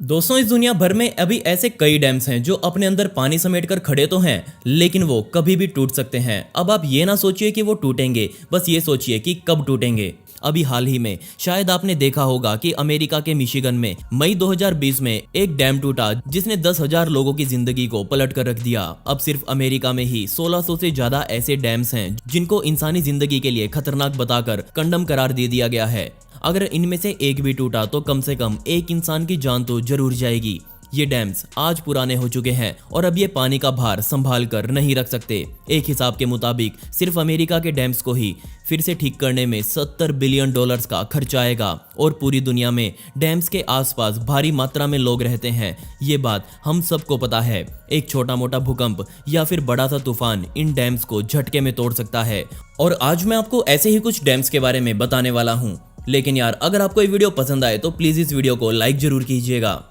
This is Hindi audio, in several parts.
दोस्तों, इस दुनिया भर में अभी ऐसे कई डैम्स हैं जो अपने अंदर पानी समेटकर खड़े तो हैं, लेकिन वो कभी भी टूट सकते हैं। अब आप ये ना सोचिए कि वो टूटेंगे, बस ये सोचिए कि कब टूटेंगे। अभी हाल ही में शायद आपने देखा होगा कि अमेरिका के मिशिगन में मई 2020 में एक डैम टूटा जिसने 10,000 लोगों की जिंदगी को पलट कर रख दिया। अब सिर्फ अमेरिका में ही 1600 से ज्यादा ऐसे डैम्स हैं जिनको इंसानी जिंदगी के लिए खतरनाक बताकर कंडम करार दे दिया गया है। अगर इनमें से एक भी टूटा तो कम से कम एक इंसान की जान तो जरूर जाएगी। ये डैम्स आज पुराने हो चुके हैं और अब ये पानी का भार संभाल कर नहीं रख सकते। एक हिसाब के मुताबिक सिर्फ अमेरिका के डैम्स को ही फिर से ठीक करने में $70 बिलियन का खर्चा आएगा और पूरी दुनिया में डैम्स के आसपास भारी मात्रा में लोग रहते हैं। ये बात हम सबको पता है। एक छोटा मोटा भूकंप या फिर बड़ा सा तूफान इन डैम्स को झटके में तोड़ सकता है। और आज मैं आपको ऐसे ही कुछ डैम्स के बारे में बताने वाला हूँ। लेकिन यार, अगर आपको ये वीडियो पसंद आए तो प्लीज इस वीडियो को लाइक जरूर कीजिएगा।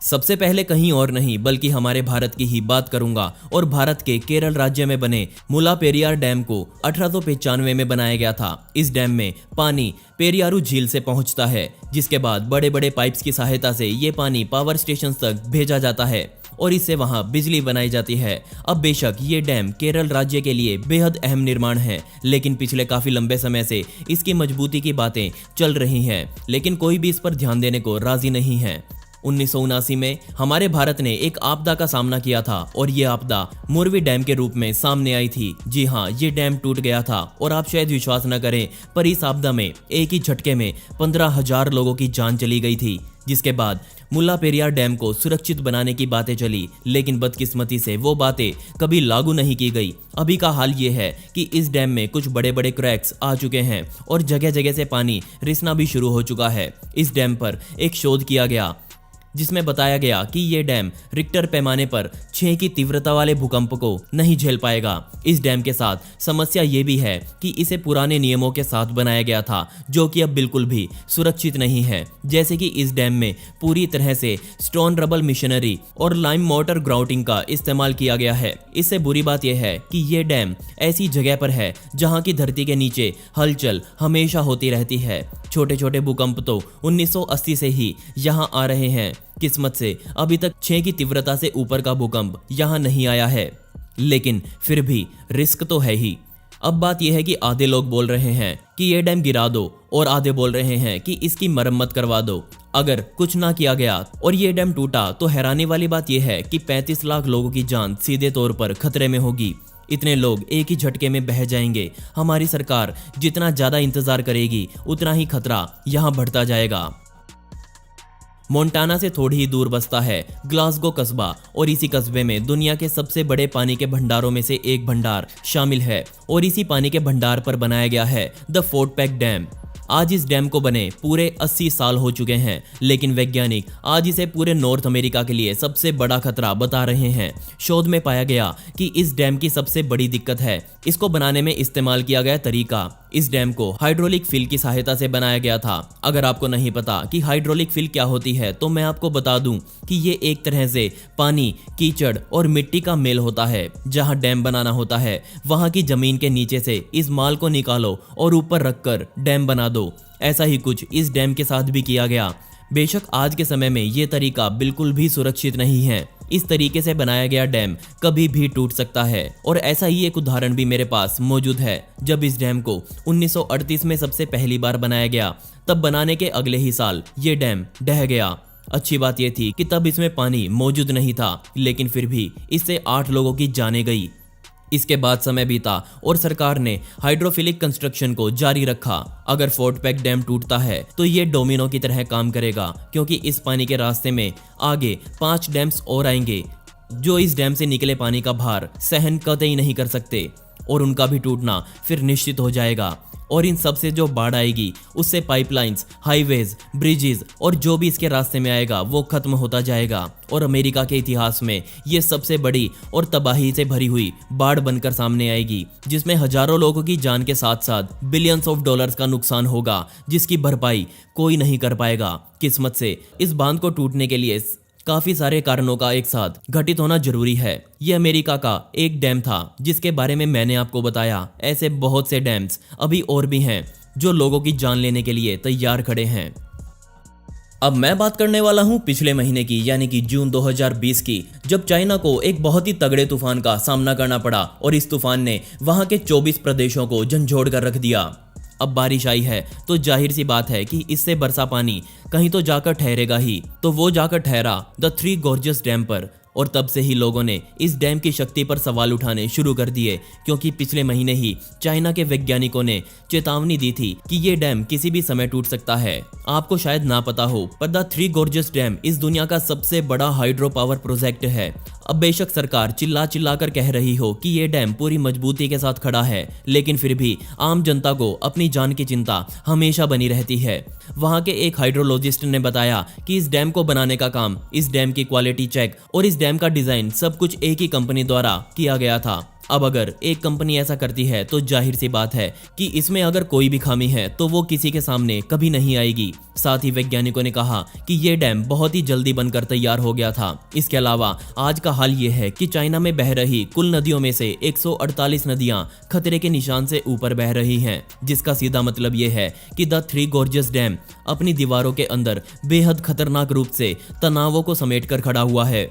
सबसे पहले कहीं और नहीं बल्कि हमारे भारत की ही बात करूंगा और भारत के केरल राज्य में बने मुल्लापेरियार डैम को 1895 में बनाया गया था। इस डैम में पानी पेरियारू झील से पहुंचता है, जिसके बाद बड़े बड़े पाइप्स की सहायता से ये पानी पावर स्टेशन तक भेजा जाता है और इससे वहां बिजली बनाई जाती है। अब बेशक ये डैम केरल राज्य के लिए बेहद अहम निर्माण है, लेकिन पिछले काफी लंबे समय से इसकी मजबूती की बातें चल रही हैं, लेकिन कोई भी इस पर ध्यान देने को राजी नहीं है। 1979 में हमारे भारत ने एक आपदा का सामना किया था और ये आपदा मोरवी डैम के रूप में सामने आई थी। जी हाँ, ये डैम टूट गया था और आप शायद विश्वास न करें, पर इस आपदा में एक ही झटके में 15,000 लोगों की जान चली गई थी। जिसके बाद मुल्लापेरियार डैम को सुरक्षित बनाने की बातें चली, लेकिन बदकिस्मती से वो बातें कभी लागू नहीं की गई। अभी का हाल ये है कि इस डैम में कुछ बड़े बड़े क्रैक्स आ चुके हैं और जगह जगह से पानी रिसना भी शुरू हो चुका है। इस डैम पर एक शोध किया गया जिसमें बताया गया कि ये डैम रिक्टर पैमाने पर 6 की तीव्रता वाले भूकंप को नहीं झेल पाएगा। इस डैम के साथ समस्या ये भी है कि इसे पुराने नियमों के साथ बनाया गया था, जो कि अब बिल्कुल भी सुरक्षित नहीं है। जैसे कि इस डैम में पूरी तरह से स्टोन रबल मिशनरी और लाइम मोटर ग्राउटिंग का इस्तेमाल किया गया है। इससे बुरी बात यह है कि ये डैम ऐसी जगह पर है जहाँ की धरती के नीचे हलचल हमेशा होती रहती है। छोटे छोटे भूकंप तो 1980 से ही यहाँ आ रहे हैं। किस्मत से अभी तक 6 की तीव्रता से ऊपर का भूकंप यहाँ नहीं आया है, लेकिन फिर भी रिस्क तो है ही। अब बात यह है कि आधे लोग बोल रहे हैं कि ये डैम गिरा दो और आधे बोल रहे हैं कि इसकी मरम्मत करवा दो। अगर कुछ ना किया गया और ये डैम टूटा तो हैरानी वाली बात यह है कि 35 लाख लोगों की जान सीधे तौर पर खतरे में होगी। इतने लोग एक ही झटके में बह जाएंगे। हमारी सरकार जितना ज्यादा इंतजार करेगी उतना ही खतरा यहाँ बढ़ता जाएगा। मोंटाना से थोड़ी ही दूर बसता है ग्लासगो कस्बा और इसी कस्बे में दुनिया के सबसे बड़े पानी के भंडारों में से एक भंडार शामिल है और इसी पानी के भंडार पर बनाया गया है द फोर्ट पैक डैम। आज इस डैम को बने पूरे 80 साल हो चुके हैं, लेकिन वैज्ञानिक आज इसे पूरे नॉर्थ अमेरिका के लिए सबसे बड़ा खतरा बता रहे हैं। शोध में पाया गया कि इस डैम की सबसे बड़ी दिक्कत है इसको बनाने में इस्तेमाल किया गया तरीका। इस डैम को हाइड्रोलिक फिल की सहायता से बनाया गया था। अगर आपको नहीं पता कि हाइड्रोलिक फिल क्या होती है तो मैं आपको बता दूं कि ये एक तरह से पानी, कीचड़ और मिट्टी का मेल होता है। जहां डैम बनाना होता है वहां की जमीन के नीचे से इस माल को निकालो और ऊपर रखकर डैम बना दो। ऐसा ही कुछ इस डैम के साथ भी किया गया। बेशक आज के समय में ये तरीका बिल्कुल भी सुरक्षित नहीं है। इस तरीके से बनाया गया डैम कभी भी टूट सकता है और ऐसा ही एक उदाहरण भी मेरे पास मौजूद है। जब इस डैम को 1938 में सबसे पहली बार बनाया गया, तब बनाने के अगले ही साल ये डैम ढह गया। अच्छी बात यह थी कि तब इसमें पानी मौजूद नहीं था, लेकिन फिर भी इससे 8 लोगों की जानें गई। इसके बाद समय बीता और सरकार ने हाइड्रोफिलिक कंस्ट्रक्शन को जारी रखा। अगर फोर्ट पैक डैम टूटता है तो ये डोमिनो की तरह काम करेगा, क्योंकि इस पानी के रास्ते में आगे 5 डैम्स और आएंगे जो इस डैम से निकले पानी का भार सहन कतई नहीं कर सकते और उनका भी टूटना फिर निश्चित हो जाएगा। और इन सब से जो बाढ़ आएगी उससे पाइपलाइंस, हाईवेज, ब्रिजेस और जो भी इसके रास्ते में आएगा वो खत्म होता जाएगा और अमेरिका के इतिहास में ये सबसे बड़ी और तबाही से भरी हुई बाढ़ बनकर सामने आएगी, जिसमें हजारों लोगों की जान के साथ साथ बिलियंस ऑफ डॉलर्स का नुकसान होगा, जिसकी भरपाई कोई नहीं कर पाएगा। किस्मत से इस बांध को टूटने के लिए काफी सारे कारणों का एक साथ घटित होना जरूरी है। यह अमेरिका का एक डैम था जिसके बारे में मैंने आपको बताया। ऐसे बहुत से डैम्स अभी और भी हैं जो लोगों की जान लेने के लिए तैयार खड़े हैं। अब मैं बात करने वाला हूं पिछले महीने की, यानी कि जून 2020 की, जब चाइना को एक बहुत ही तगड़े तूफान का सामना करना पड़ा और इस तूफान ने वहां के 24 प्रदेशों को झंझोड़ कर रख दिया। अब बारिश आई है तो जाहिर सी बात है कि इससे बरसा पानी कहीं तो जाकर ठहरेगा ही, तो वो जाकर ठहरा द थ्री गॉर्जियस डैम पर। और तब से ही लोगों ने इस डैम की शक्ति पर सवाल उठाने शुरू कर दिए, क्योंकि पिछले महीने ही चाइना के वैज्ञानिकों ने चेतावनी दी थी कि ये डैम किसी भी समय टूट सकता है। आपको शायद ना पता हो, पर द थ्री गॉर्जियस डैम इस दुनिया का सबसे बड़ा हाइड्रो पावर प्रोजेक्ट है। अब बेशक सरकार चिल्ला चिल्ला कर कह रही हो कि ये डैम पूरी मजबूती के साथ खड़ा है, लेकिन फिर भी आम जनता को अपनी जान की चिंता हमेशा बनी रहती है। वहां के एक हाइड्रोलॉजिस्ट ने बताया कि इस डैम को बनाने का काम, इस डैम की क्वालिटी चेक और इस डैम का डिजाइन सब कुछ एक ही कंपनी द्वारा किया गया था। अब अगर एक कंपनी ऐसा करती है तो जाहिर सी बात है कि इसमें अगर कोई भी खामी है तो वो किसी के सामने कभी नहीं आएगी। साथ ही वैज्ञानिकों ने कहा कि ये डैम बहुत ही जल्दी बनकर तैयार हो गया था। इसके अलावा आज का हाल ये है कि चाइना में बह रही कुल नदियों में से 148 नदियां खतरे के निशान से ऊपर बह रही हैं, जिसका सीधा मतलब ये है कि द थ्री गॉर्जियस डैम अपनी दीवारों के अंदर बेहद खतरनाक रूप से तनावों को समेट कर खड़ा हुआ है।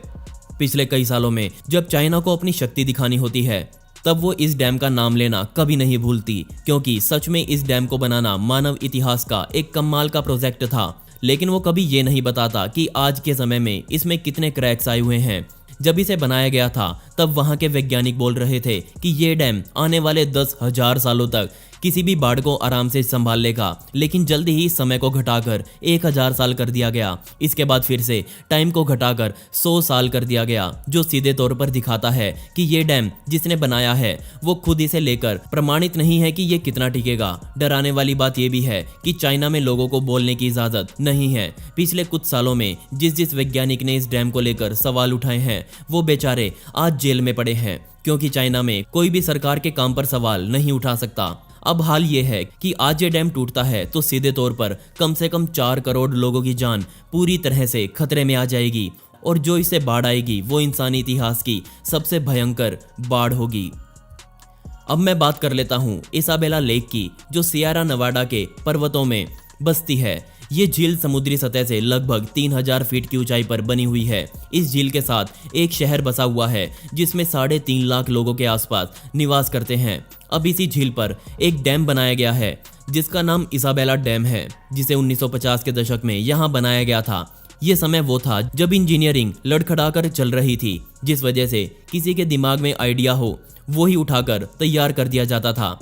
पिछले कई सालों में जब चाइना को अपनी शक्ति दिखानी होती है, तब वो इस डैम का नाम लेना कभी नहीं भूलती, क्योंकि सच में इस डैम को बनाना मानव इतिहास का एक कमाल का प्रोजेक्ट था। लेकिन वो कभी ये नहीं बताता कि आज के समय में इसमें कितने क्रैक्स आए हुए हैं। जब इसे बनाया गया था तब वहां के वैज्ञानिक बोल रहे थे कि ये डैम आने वाले 10,000 सालों तक किसी भी बाढ़ को आराम से संभाल लेगा, लेकिन जल्दी ही समय को घटाकर 1000 साल कर दिया गया। इसके बाद फिर से टाइम को घटाकर 100 साल कर दिया गया, जो सीधे तौर पर दिखाता है कि ये डैम जिसने बनाया है वो खुद इसे लेकर प्रमाणित नहीं है कि ये कितना टिकेगा। डराने वाली बात ये भी है कि चाइना में लोगों को बोलने की इजाजत नहीं है। पिछले कुछ सालों में जिस वैज्ञानिक ने इस डैम को लेकर सवाल उठाए हैं वो बेचारे आज जेल में पड़े हैं, क्योंकि चाइना में कोई भी सरकार के काम पर सवाल नहीं उठा सकता। अब हाल ये है कि आज ये डैम टूटता है तो सीधे तौर पर कम से कम 4 करोड़ लोगों की जान पूरी तरह से खतरे में आ जाएगी, और जो इससे बाढ़ आएगी वो इंसानी इतिहास की सबसे भयंकर बाढ़ होगी। अब मैं बात कर लेता हूँ इसाबेला लेक की, जो सियरा नेवाडा के पर्वतों में बसती है। ये झील समुद्री सतह से लगभग 3000 फीट की ऊंचाई पर बनी हुई है। इस झील के साथ एक शहर बसा हुआ है जिसमें 3.5 लाख लोगों के आसपास निवास करते हैं। अब इसी झील पर एक डैम बनाया गया है जिसका नाम इसाबेला डैम है, जिसे 1950 के दशक में यहाँ बनाया गया था। ये समय वो था जब इंजीनियरिंग लड़खड़ाकर चल रही थी, जिस वजह से किसी के दिमाग में आइडिया हो वो ही उठाकर तैयार कर दिया जाता था।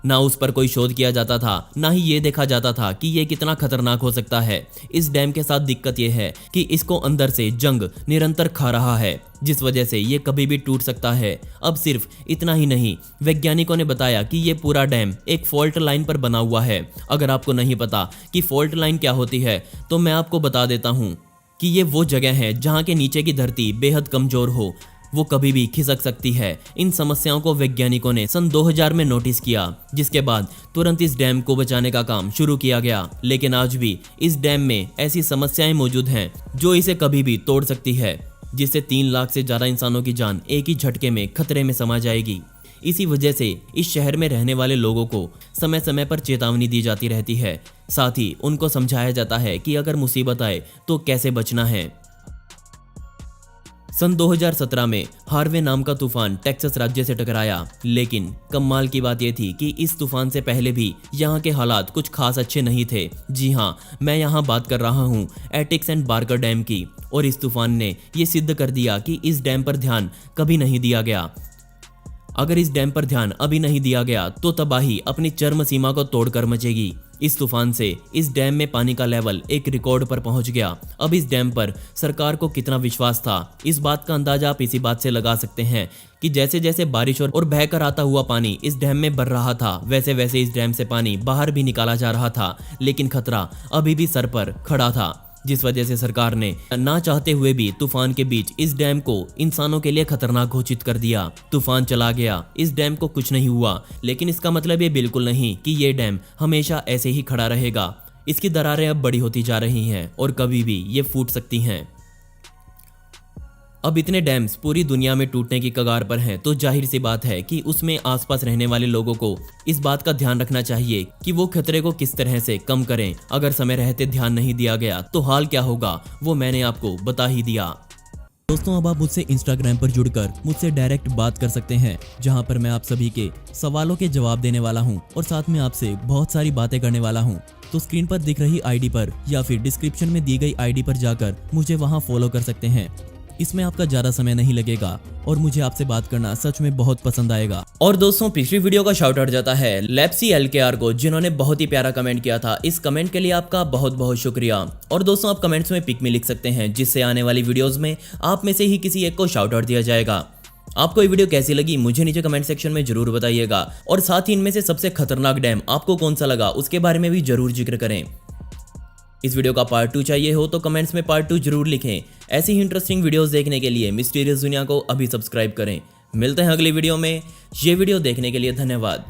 ना उस पर कोई शोध किया जाता था, ना ही ये देखा जाता था कि ये कितना खतरनाक हो सकता है। इस डैम के साथ दिक्कत ये है कि इसको अंदर से जंग निरंतर खा रहा है, जिस वजह से ये कभी भी टूट सकता है। अब सिर्फ इतना ही नहीं, वैज्ञानिकों ने बताया कि ये पूरा डैम एक फॉल्ट लाइन पर बना हुआ है। अगर आपको नहीं पता कि फॉल्ट लाइन क्या होती है तो मैं आपको बता देता हूँ कि ये वो जगह है जहाँ के नीचे की धरती बेहद कमजोर हो, वो कभी भी खिसक सकती है। इन समस्याओं को वैज्ञानिकों ने सन 2000 में नोटिस किया, जिसके बाद तुरंत इस डैम को बचाने का काम शुरू किया गया। लेकिन आज भी इस डैम में ऐसी समस्याएं मौजूद हैं जो इसे कभी भी तोड़ सकती है, जिससे 3 लाख से ज्यादा इंसानों की जान एक ही झटके में खतरे में समा जाएगी। इसी वजह से इस शहर में रहने वाले लोगों को समय समय पर चेतावनी दी जाती रहती है। साथ ही उनको समझाया जाता है कि अगर मुसीबत आए तो कैसे बचना है। सन 2017 में हार्वे नाम का तूफान टेक्सास राज्य से टकराया, लेकिन कमाल की बात यह थी कि इस तूफान से पहले भी यहाँ के हालात कुछ खास अच्छे नहीं थे। जी हाँ, मैं यहाँ बात कर रहा हूँ एटिक्स एंड बार्कर डैम की, और इस तूफान ने ये सिद्ध कर दिया कि इस डैम पर ध्यान कभी नहीं दिया गया। अगर इस डैम पर ध्यान अभी नहीं दिया गया तो तबाही अपनी चरम सीमा को तोड़कर मचेगी। इस तूफान से इस डैम में पानी का लेवल एक रिकॉर्ड पर पहुंच गया। अब इस डैम पर सरकार को कितना विश्वास था, इस बात का अंदाजा आप इसी बात से लगा सकते हैं कि जैसे जैसे बारिश और बहकर आता हुआ पानी इस डैम में बढ़ रहा था, वैसे वैसे इस डैम से पानी बाहर भी निकाला जा रहा था। लेकिन खतरा अभी भी सर पर खड़ा था, जिस वजह से सरकार ने ना चाहते हुए भी तूफान के बीच इस डैम को इंसानों के लिए खतरनाक घोषित कर दिया। तूफान चला गया, इस डैम को कुछ नहीं हुआ, लेकिन इसका मतलब ये बिल्कुल नहीं कि ये डैम हमेशा ऐसे ही खड़ा रहेगा। इसकी दरारें अब बड़ी होती जा रही हैं और कभी भी ये फूट सकती हैं। अब इतने डैम्स पूरी दुनिया में टूटने की कगार पर हैं, तो जाहिर सी बात है कि उसमें आसपास रहने वाले लोगों को इस बात का ध्यान रखना चाहिए कि वो खतरे को किस तरह से कम करें। अगर समय रहते ध्यान नहीं दिया गया तो हाल क्या होगा वो मैंने आपको बता ही दिया। दोस्तों, अब आप मुझसे इंस्टाग्राम पर जुड़कर मुझसे डायरेक्ट बात कर सकते हैं, जहां पर मैं आप सभी के सवालों के जवाब देने वाला हूं और साथ में आपसे बहुत सारी बातें करने वाला हूं। तो स्क्रीन पर दिख रही आईडी पर या फिर डिस्क्रिप्शन में दी गई आईडी पर जाकर मुझे वहां फॉलो कर सकते हैं। इसमें आपका ज्यादा समय नहीं लगेगा और मुझे आपसे बात करना सच में बहुत पसंद आएगा। और दोस्तों, पिछली वीडियो का शाउट आउट जाता है लेप्सी LKR को, जिन्होंने बहुत ही प्यारा कमेंट किया था। इस कमेंट के लिए आपका बहुत बहुत शुक्रिया। और दोस्तों, आप कमेंट्स में पिक में लिख सकते हैं, जिससे आने वाली वीडियोस में आप में से ही किसी एक को शाउट आउट दिया जाएगा। आपको ये वीडियो कैसी लगी मुझे नीचे कमेंट सेक्शन में जरूर बताइएगा, और साथ ही इनमें से सबसे खतरनाक डैम आपको कौन सा लगा उसके बारे में भी जरूर जिक्र करें। इस वीडियो का पार्ट 2 चाहिए हो तो कमेंट्स में पार्ट 2 जरूर लिखें। ऐसी ही इंटरेस्टिंग वीडियोस देखने के लिए मिस्टीरियस दुनिया को अभी सब्सक्राइब करें। मिलते हैं अगली वीडियो में। ये वीडियो देखने के लिए धन्यवाद।